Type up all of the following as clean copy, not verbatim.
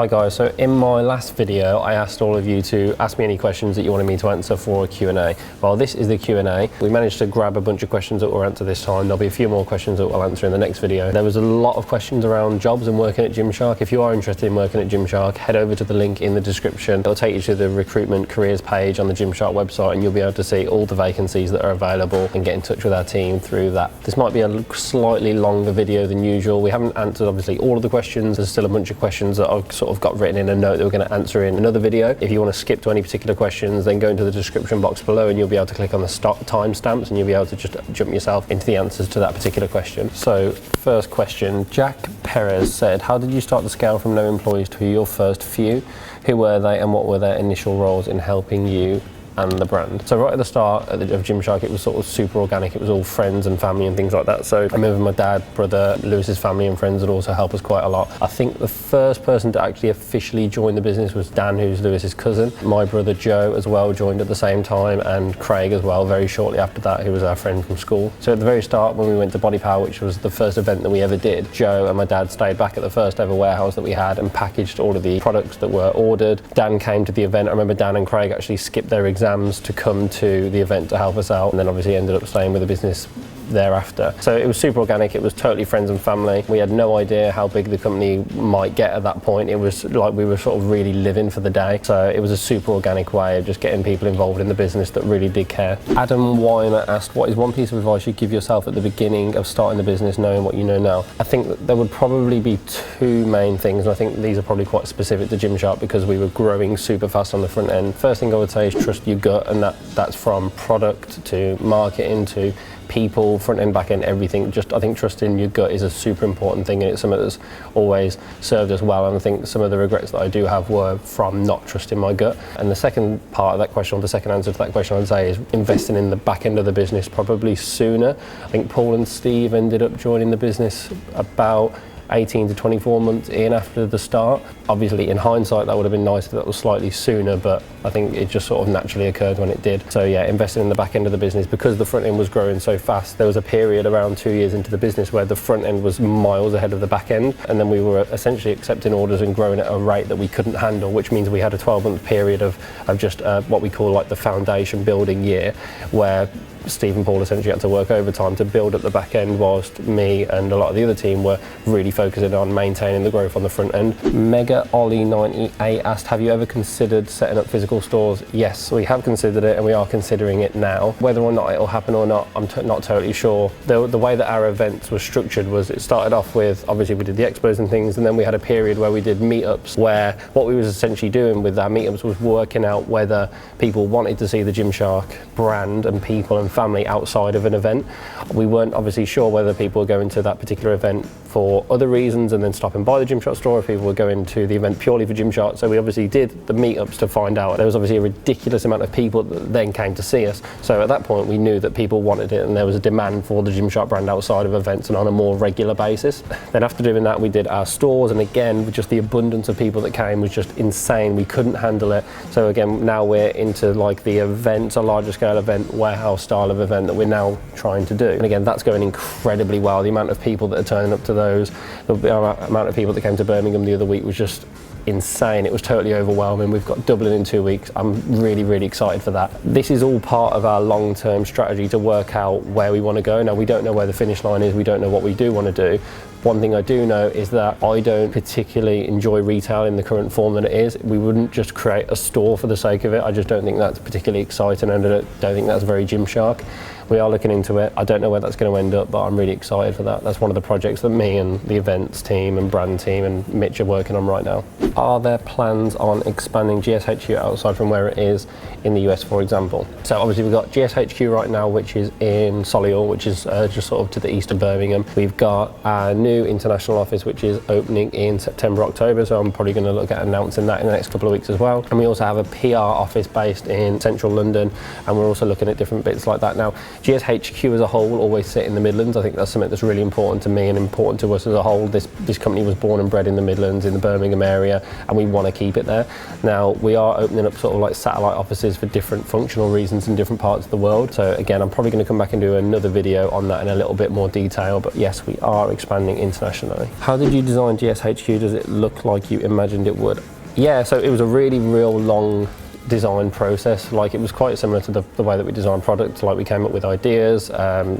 Hi guys, so in my last video I asked all of you to ask me any questions that you wanted me to answer for a Q&A. Well, this is the Q&A. We managed to grab a bunch of questions that we'll answer this time. There'll be a few more questions that we'll answer in the next video. There was a lot of questions around jobs and working at Gymshark. If you are interested in working at Gymshark, head over to the link in the description. It'll take you to the recruitment careers page on the Gymshark website and you'll be able to see all the vacancies that are available and get in touch with our team through that. This might be a slightly longer video than usual. We haven't answered obviously all of the questions. There's still a bunch of questions that I've sort of got written in a note that we're going to answer in another video. If you want to skip to any particular questions, then go into the description box below and you'll be able to click on the timestamps and you'll be able to just jump yourself into the answers to that particular question. So first question, Jack Perez said, how did you start to scale from no employees to your first few? Who were they and what were their initial roles in helping you and the brand? So right at the start of Gymshark, it was sort of super organic. It was all friends and family and things like that. So I remember my dad, brother, Lewis's family and friends would also help us quite a lot. I think the first person to actually officially join the business was Dan, who's Lewis's cousin. My brother Joe as well joined at the same time, and Craig as well very shortly after that, who was our friend from school. So at the very start, when we went to Body Power, which was the first event that we ever did, Joe and my dad stayed back at the first ever warehouse that we had and packaged all of the products that were ordered. Dan came to the event. I remember Dan and Craig actually skipped their exams to come to the event to help us out, and then obviously ended up staying with the business thereafter. So it was super organic. It was totally friends and family. We had no idea how big the company might get at that point. It was like we were sort of really living for the day. So it was a super organic way of just getting people involved in the business that really did care. Adam Weiner asked, what is one piece of advice you'd give yourself at the beginning of starting the business, knowing what you know now? I think that there would probably be two main things, and I think these are probably quite specific to Gymshark because we were growing super fast on the front end. First thing I would say is trust your gut, and that's from product to marketing to people, front end, back end, everything. I think trusting your gut is a super important thing, and it's something that's always served us well. And I think some of the regrets that I do have were from not trusting my gut. And the second part of that question, or the second answer to that question, I'd say is investing in the back end of the business probably sooner. I think Paul and Steve ended up joining the business about 18 to 24 months in after the start. Obviously in hindsight that would have been nice if that was slightly sooner, but I think it just sort of naturally occurred when it did. So yeah, investing in the back end of the business because the front end was growing so fast. There was a period around 2 years into the business where the front end was miles ahead of the back end, and then we were essentially accepting orders and growing at a rate that we couldn't handle, which means we had a 12-month period of just what we call like the foundation building year, where Steve and Paul essentially had to work overtime to build up the back end, whilst me and a lot of the other team were really focusing on maintaining the growth on the front end. Mega Ollie 98 asked, have you ever considered setting up physical stores? Yes, we have considered it and we are considering it now. Whether or not it'll happen or not, I'm not totally sure. The way that our events were structured was it started off with, obviously we did the expos and things, and then we had a period where we did meetups, where what we was essentially doing with our meetups was working out whether people wanted to see the Gymshark brand and people and family outside of an event. We weren't obviously sure whether people were going to that particular event for other reasons and then stopping by the Gymshark store, if people were going to the event purely for Gymshark. So we obviously did the meetups to find out. There was obviously a ridiculous amount of people that then came to see us. So at that point we knew that people wanted it and there was a demand for the Gymshark brand outside of events and on a more regular basis. Then after doing that we did our stores, and again with just the abundance of people that came was just insane. We couldn't handle it. So again now we're into like the events, a larger scale event, warehouse style of event that we're now trying to do. And again, that's going incredibly well. The amount of people that are turning up to those, the amount of people that came to Birmingham the other week was just insane. It was totally overwhelming. We've got Dublin in 2 weeks. I'm really, really excited for that. This is all part of our long-term strategy to work out where we want to go. Now, we don't know where the finish line is. We don't know what we do want to do. One thing I do know is that I don't particularly enjoy retail in the current form that it is. We wouldn't just create a store for the sake of it. I just don't think that's particularly exciting, and I don't think that's very Gymshark. We are looking into it. I don't know where that's going to end up, but I'm really excited for that. That's one of the projects that me and the events team and brand team and Mitch are working on right now. Are there plans on expanding GSHQ outside from where it is in the US, for example? So obviously we've got GSHQ right now, which is in Solihull, which is just sort of to the east of Birmingham. We've got our new international office, which is opening in September, October. So I'm probably going to look at announcing that in the next couple of weeks as well. And we also have a PR office based in central London, and we're also looking at different bits like that. Now, GSHQ as a whole will always sit in the Midlands. I think that's something that's really important to me and important to us as a whole. This company was born and bred in the Midlands, in the Birmingham area, and we want to keep it there. Now, we are opening up sort of like satellite offices for different functional reasons in different parts of the world. So again, I'm probably going to come back and do another video on that in a little bit more detail, but yes, we are expanding internationally. How did you design GSHQ? Does it look like you imagined it would? Yeah, so it was a real long design process. Like, it was quite similar to the way that we design products. Like, we came up with ideas,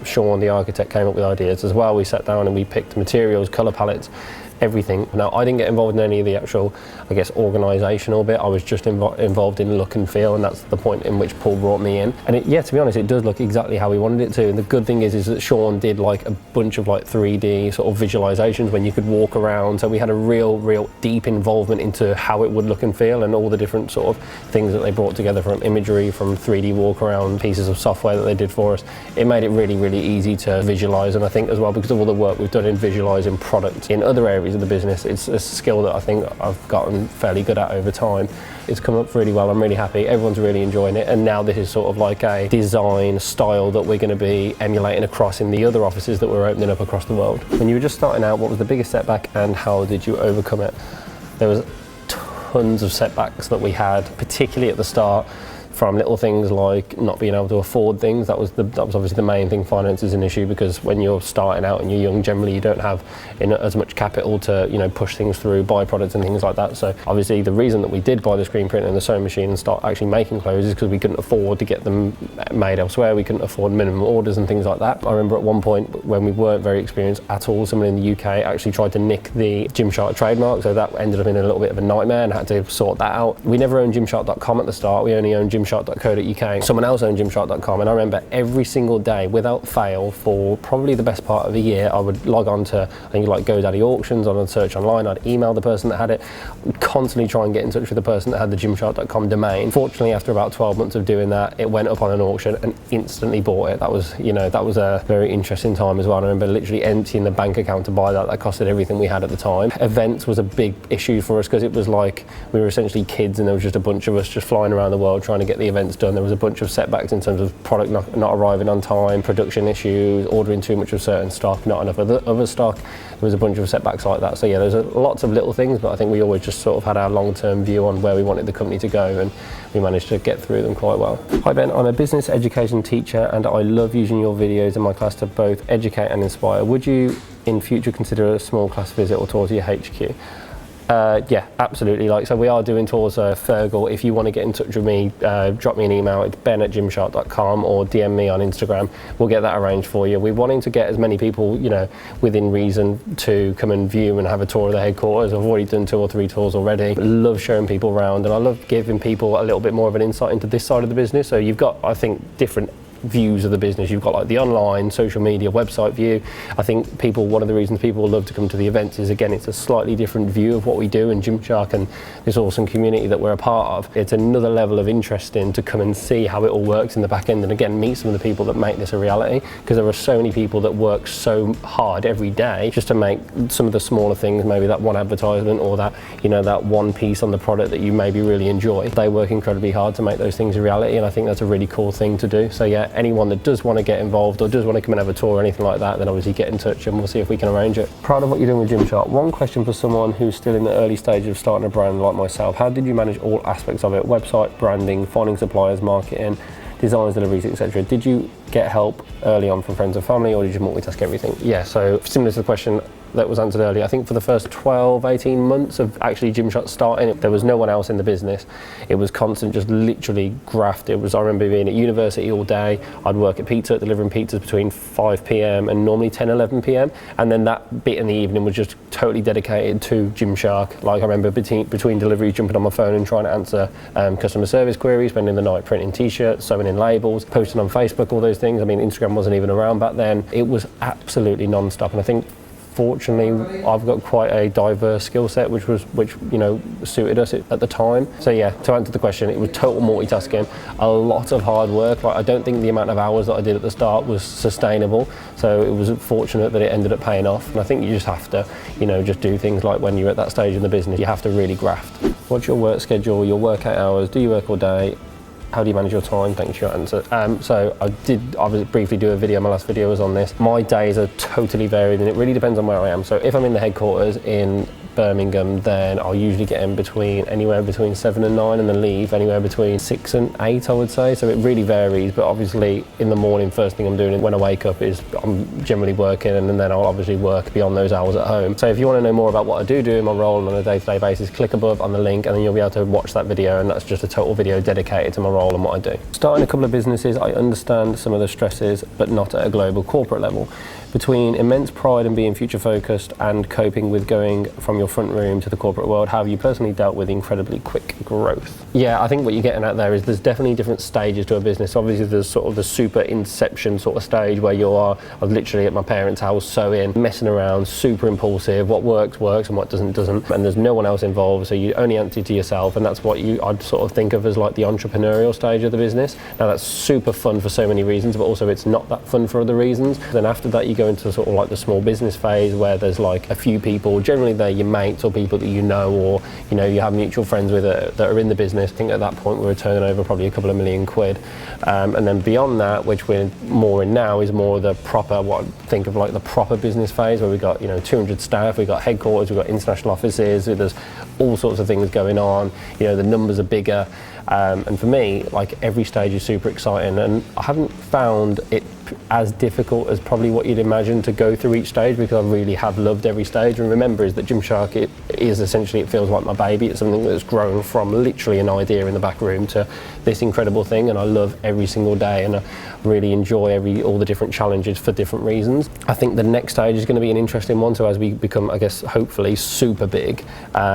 Sean, the architect, came up with ideas as well. We sat down and we picked materials, color palettes, everything. Now, I didn't get involved in any of the actual, I guess, organisational bit. I was just involved in look and feel, and that's the point in which Paul brought me in. And yeah, to be honest, it does look exactly how we wanted it to. And the good thing is that Sean did like a bunch of like 3D sort of visualisations when you could walk around. So we had a real deep involvement into how it would look and feel, and all the different sort of things that they brought together, from imagery, from 3D walk around, pieces of software that they did for us. It made it really easy to visualise. And I think as well, because of all the work we've done in visualising products in other areas of the business, it's a skill that I think I've gotten fairly good at over time. It's come up really well. I'm really happy. Everyone's really enjoying it, and now this is sort of like a design style that we're going to be emulating across in the other offices that we're opening up across the world. When you were just starting out, what was the biggest setback and how did you overcome it? There was tons of setbacks that we had, particularly at the start, from little things like not being able to afford things. That was obviously the main thing. Finance is an issue, because when you're starting out and you're young, generally you don't have as much capital to, you know, push things through, buy products and things like that. So obviously the reason that we did buy the screen printer and the sewing machine and start actually making clothes is because we couldn't afford to get them made elsewhere. We couldn't afford minimum orders and things like that. I remember at one point when we weren't very experienced at all, someone in the UK actually tried to nick the Gymshark trademark, so that ended up in a little bit of a nightmare and had to sort that out. We never owned Gymshark.com at the start. We only owned Gymshark.co.uk. Someone else owned Gymshark.com, and I remember every single day, without fail, for probably the best part of a year, I would log on to, I think, like GoDaddy auctions, I'd search online, I'd email the person that had it, constantly try and get in touch with the person that had the Gymshark.com domain. Fortunately, after about 12 months of doing that, it went up on an auction and instantly bought it. That was, you know, that was a very interesting time as well. I remember literally emptying the bank account to buy that. That costed everything we had at the time. Events was a big issue for us, because it was like we were essentially kids and there was just a bunch of us just flying around the world trying to get the events done. There was a bunch of setbacks in terms of product not arriving on time, production issues, ordering too much of certain stock, not enough other stock. There was a bunch of setbacks like that. So yeah, there's lots of little things, but I think we always just sort of had our long-term view on where we wanted the company to go, and we managed to get through them quite well. Hi Ben, I'm a business education teacher and I love using your videos in my class to both educate and inspire. Would you in future consider a small class visit or tour to your HQ? Yeah, absolutely. Like, so we are doing tours Fergal. If you want to get in touch with me, drop me an email. It's ben@gymshark.com or DM me on Instagram. We'll get that arranged for you. We're wanting to get as many people, you know, within reason to come and view and have a tour of the headquarters. I've already done 2 or 3 tours already. I love showing people around, and I love giving people a little bit more of an insight into this side of the business. So you've got, I think, different views of the business. You've got like the online, social media, website view. I think one of the reasons people love to come to the events is, again, it's a slightly different view of what we do in Gymshark and this awesome community that we're a part of. It's another level of interest in to come and see how it all works in the back end, and again, meet some of the people that make this a reality, because there are so many people that work so hard every day just to make some of the smaller things, maybe that one advertisement or that, you know, that one piece on the product that you maybe really enjoy. They work incredibly hard to make those things a reality, and I think that's a really cool thing to do. So yeah, anyone that does want to get involved or does want to come and have a tour or anything like that, then obviously get in touch and we'll see if we can arrange it. Proud of what you're doing with Gymshark. One question for someone who's still in the early stage of starting a brand like myself: how did you manage all aspects of it? Website, branding, finding suppliers, marketing, designs, deliveries, etc. Did you get help early on from friends and family, or did you multitask everything? Yeah, so similar to the question that was answered earlier, I think for the first 12, 18 months of actually Gymshark starting, there was no one else in the business. It was constant, just literally graft. I remember being at university all day. I'd work at Pizza Hut delivering pizzas between 5 p.m. and normally 10, 11 p.m. And then that bit in the evening was just totally dedicated to Gymshark. Like, I remember between deliveries, jumping on my phone and trying to answer customer service queries, spending the night printing t-shirts, sewing in labels, posting on Facebook, all those things. I mean, Instagram wasn't even around back then. It was absolutely non-stop. And I think, fortunately, I've got quite a diverse skill set, which you know, suited us at the time. So yeah, to answer the question, it was total multitasking, a lot of hard work. Like, I don't think the amount of hours that I did at the start was sustainable. So it was fortunate that it ended up paying off. And I think you just have to, you know, just do things like when you're at that stage in the business, you have to really graft. What's your work schedule, your workout hours? Do you work all day? how do you manage your time? Thanks for your answer. So I was briefly do a video, my last video was on this. My days are totally varied and it really depends on where I am. So if I'm in the headquarters in Birmingham, then I'll usually get in anywhere between 7 and 9 and then leave anywhere between 6 and 8, I would say. So it really varies, but obviously in the morning, first thing I'm doing when I wake up is I'm generally working, and then I'll obviously work beyond those hours at home. So if you want to know more about what I do in my role on a day-to-day basis, click above on the link and then you'll be able to watch that video, and that's just a total video dedicated to my role and what I do. Starting a couple of businesses, I understand some of the stresses, but not at a global corporate level. Between immense pride and being future focused and coping with going from your front room to the corporate world, how have you personally dealt with incredibly quick growth? Yeah, I think what you're getting at there is there's definitely different stages to a business. Obviously there's sort of the super inception sort of stage where I was literally at my parents' house sewing, messing around, super impulsive, what works and what doesn't, and there's no one else involved, so you only answer to yourself, and that's what I'd sort of think of as like the entrepreneurial stage of the business. Now that's super fun for so many reasons, but also it's not that fun for other reasons. Then after that you go into sort of like the small business phase where there's like a few people, generally they're your mates or people that you know, or you have mutual friends with that are in the business. I think at that point we're turning over probably a couple of million quid, and then beyond that, which we're more in now, is more the proper, what I think of like the proper business phase, where we've got 200 staff, we've got headquarters, we've got international offices, there's all sorts of things going on, the numbers are bigger, and for me, like, every stage is super exciting, and I haven't found it as difficult as probably what you'd imagine to go through each stage, because I really have loved every stage. And remember is that Gymshark, it feels like my baby. It's something that's grown from literally an idea in the back room to this incredible thing, and I love every single day, and I really enjoy all the different challenges for different reasons. I think the next stage is going to be an interesting one. So as we become, I guess, hopefully super big,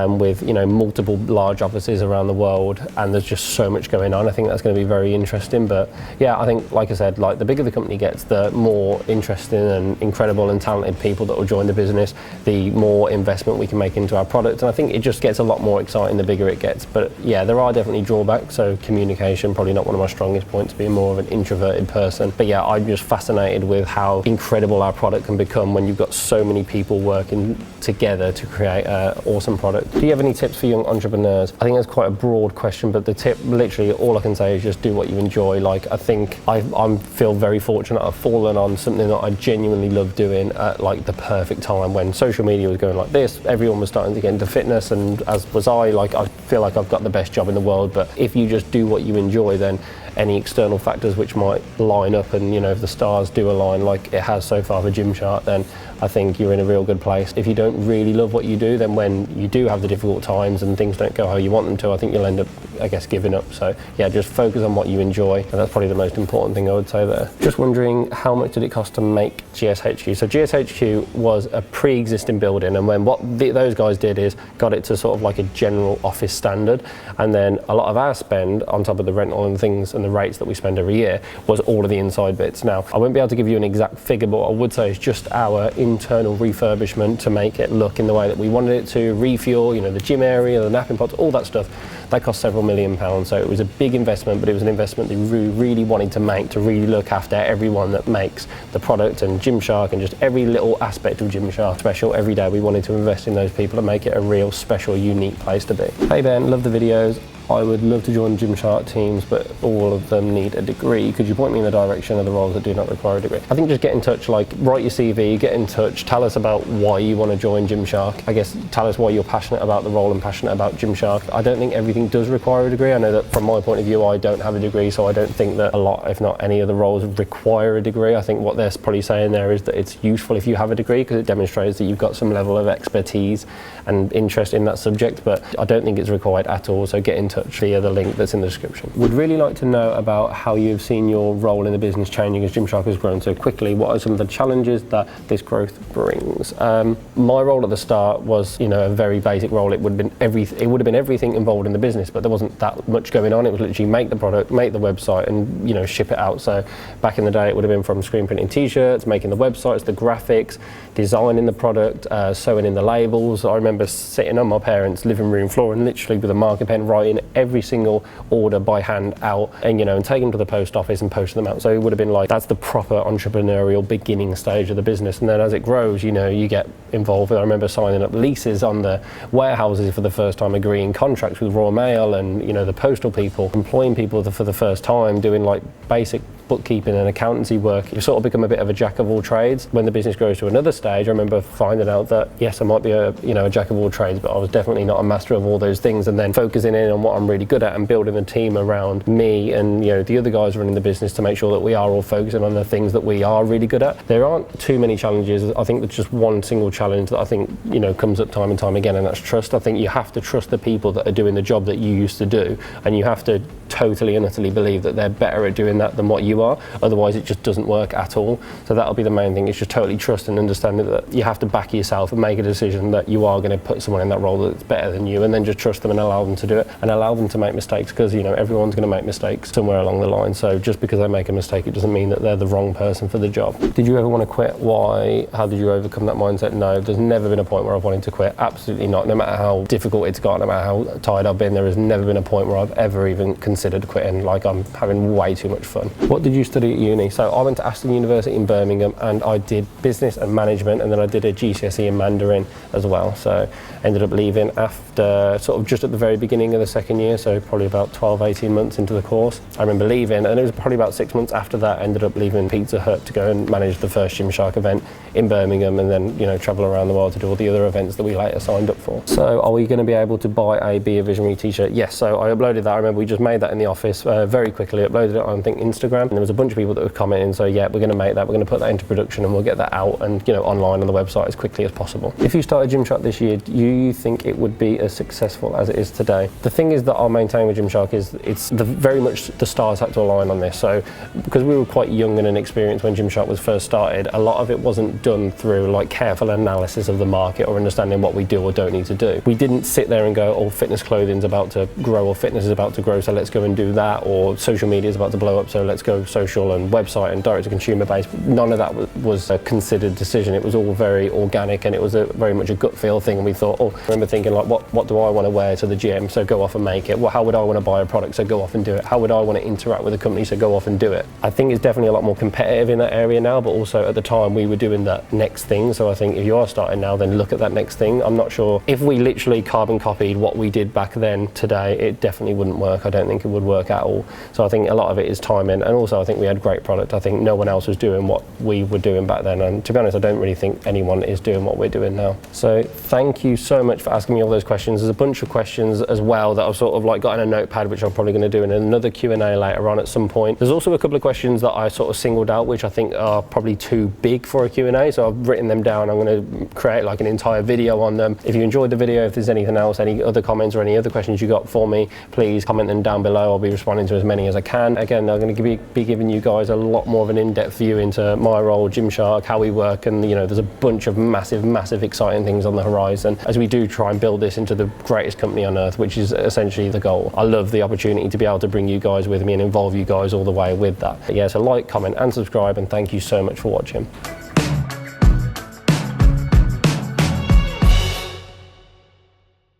with multiple large offices around the world, and there's just so much going on, I think that's going to be very interesting. But yeah, I think, like I said, like, the bigger the company gets, the more interesting and incredible and talented people that will join the business, the more investment we can make into our product, and I think it just gets a lot more exciting the bigger it gets. But yeah, there are definitely drawbacks. So communication, probably not one of my strongest points, being more of an introverted person. But yeah, I'm just fascinated with how incredible our product can become when you've got so many people working together to create an awesome product. Do you have any tips for young entrepreneurs? I think that's quite a broad question, but the tip, literally all I can say is just do what you enjoy. Like, I think I feel very fortunate. I've fallen on something that I genuinely love doing at like the perfect time, when social media was going like this, everyone was starting to get into fitness, and as was I. Like, I feel like I've got the best job in the world, but if you just do what you enjoy, then any external factors which might line up, and if the stars do align like it has so far for Gymshark, then I think you're in a real good place. If you don't really love what you do, then when you do have the difficult times and things don't go how you want them to, I think you'll end up, I guess, giving up. So yeah, just focus on what you enjoy, and that's probably the most important thing I would say there. Just wondering, how much did it cost to make GSHQ? So GSHQ was a pre-existing building, and when those guys did is got it to sort of like a general office standard, and then a lot of our spend on top of the rental and things and the rates that we spend every year was all of the inside bits. Now, I won't be able to give you an exact figure, but what I would say is just our internal refurbishment to make it look in the way that we wanted it to, refuel, the gym area, the napping pots, all that stuff, that cost several £1,000,000. So it was a big investment, but it was an investment that we really wanted to make, to really look after everyone that makes the product and Gymshark, and just every little aspect of Gymshark special. Every day we wanted to invest in those people and make it a real special, unique place to be. Hey Ben, love the videos. I would love to join Gymshark teams, but all of them need a degree. Could you point me in the direction of the roles that do not require a degree? I think just get in touch, like write your CV, get in touch, tell us about why you want to join Gymshark. I guess tell us why you're passionate about the role and passionate about Gymshark. I don't think everything does require a degree. I know that from my point of view, I don't have a degree, so I don't think that a lot, if not any of the roles, require a degree. I think what they're probably saying there is that it's useful if you have a degree, because it demonstrates that you've got some level of expertise and interest in that subject, but I don't think it's required at all, so get in touch via the link that's in the description. Would really like to know about how you've seen your role in the business changing as Gymshark has grown so quickly. What are some of the challenges that this growth brings? My role at the start was, a very basic role. It would have been everything involved in the business, but there wasn't that much going on. It was literally make the product, make the website, and ship it out. So back in the day, it would have been from screen printing t-shirts, making the websites, the graphics, designing the product, sewing in the labels. I remember sitting on my parents' living room floor and literally with a marker pen writing every single order by hand out and, and take them to the post office and post them out. So it would have been like, that's the proper entrepreneurial beginning stage of the business. And then as it grows, you get involved. I remember signing up leases on the warehouses for the first time, agreeing contracts with Royal Mail and, the postal people, employing people for the first time, doing like basic bookkeeping and accountancy work. You sort of become a bit of a jack of all trades. When the business grows to another stage, I remember finding out that yes, I might be a jack of all trades, but I was definitely not a master of all those things, and then focusing in on what I'm really good at and building a team around me and the other guys running the business to make sure that we are all focusing on the things that we are really good at. There aren't too many challenges. I think there's just one single challenge that I think comes up time and time again, and that's trust. I think you have to trust the people that are doing the job that you used to do, and you have to totally and utterly believe that they're better at doing that than what you are. Otherwise it just doesn't work at all. So that'll be the main thing, is just totally trust and understanding that you have to back yourself and make a decision that you are going to put someone in that role that's better than you, and then just trust them and allow them to do it and allow them to make mistakes, because everyone's going to make mistakes somewhere along the line. So just because they make a mistake, it doesn't mean that they're the wrong person for the job. Did you ever want to quit? Why? How did you overcome that mindset? No, there's never been a point where I've wanted to quit. Absolutely not. No matter how difficult it's got, no matter how tired I've been, there has never been a point where I've ever even considered quitting. Like, I'm having way too much fun. What did you study at uni? So I went to Aston University in Birmingham, and I did business and management, and then I did a GCSE in Mandarin as well. So I ended up leaving after sort of just at the very beginning of the second year, so probably about 12-18 months into the course. I remember leaving, and it was probably about 6 months after that I ended up leaving Pizza Hut to go and manage the first Gymshark event in Birmingham, and then travel around the world to do all the other events that we later signed up for. So are we going to be able to buy a Be a Visionary t-shirt? Yes. So I uploaded that. I remember we just made that in the office very quickly, uploaded it on, I think, Instagram, and there was a bunch of people that were commenting, so yeah, we're going to make that, we're going to put that into production, and we'll get that out and online on the website as quickly as possible. If you started Gymshark this year, do you think it would be as successful as it is today? The thing is that I'll maintain with Gymshark is it's very much the stars had to align on this. So because we were quite young and inexperienced when Gymshark was first started, a lot of it wasn't done through like careful analysis of the market or understanding what we do or don't need to do. We didn't sit there and go, oh, fitness clothing's about to grow, or fitness is about to grow, so let's go and do that, or social media is about to blow up, so let's go social and website and direct to consumer base. None of that was a considered decision. It was all very organic, and it was very much a gut feel thing. And we thought, I remember thinking like, what do I want to wear to the gym? So go off and make it. Well, how would I want to buy a product? So go off and do it. How would I want to interact with a company? So go off and do it. I think it's definitely a lot more competitive in that area now, but also at the time we were doing that next thing. So I think if you are starting now, then look at that next thing. I'm not sure if we literally carbon copied what we did back then today, it definitely wouldn't work. I don't think it would work at all. So I think a lot of it is timing, and also I think we had great product. I think no one else was doing what we were doing back then, and to be honest, I don't really think anyone is doing what we're doing now. So thank you so much for asking me all those questions. There's a bunch of questions as well that I've sort of like got in a notepad, which I'm probably going to do in another Q&A later on at some point. There's also a couple of questions that I sort of singled out, which I think are probably too big for a Q&A, so I've written them down. I'm going to create like an entire video on them. If you enjoyed the video, if there's anything else, any other comments or any other questions you got for me, please comment them down below. I'll be responding to as many as I can. Again, I'm going to be giving you guys a lot more of an in-depth view into my role, Gymshark, how we work, and there's a bunch of massive exciting things on the horizon as we do try and build this into the greatest company on earth, which is essentially the goal. I love the opportunity to be able to bring you guys with me and involve you guys all the way with that. But yeah, so like, comment and subscribe, and thank you so much for watching.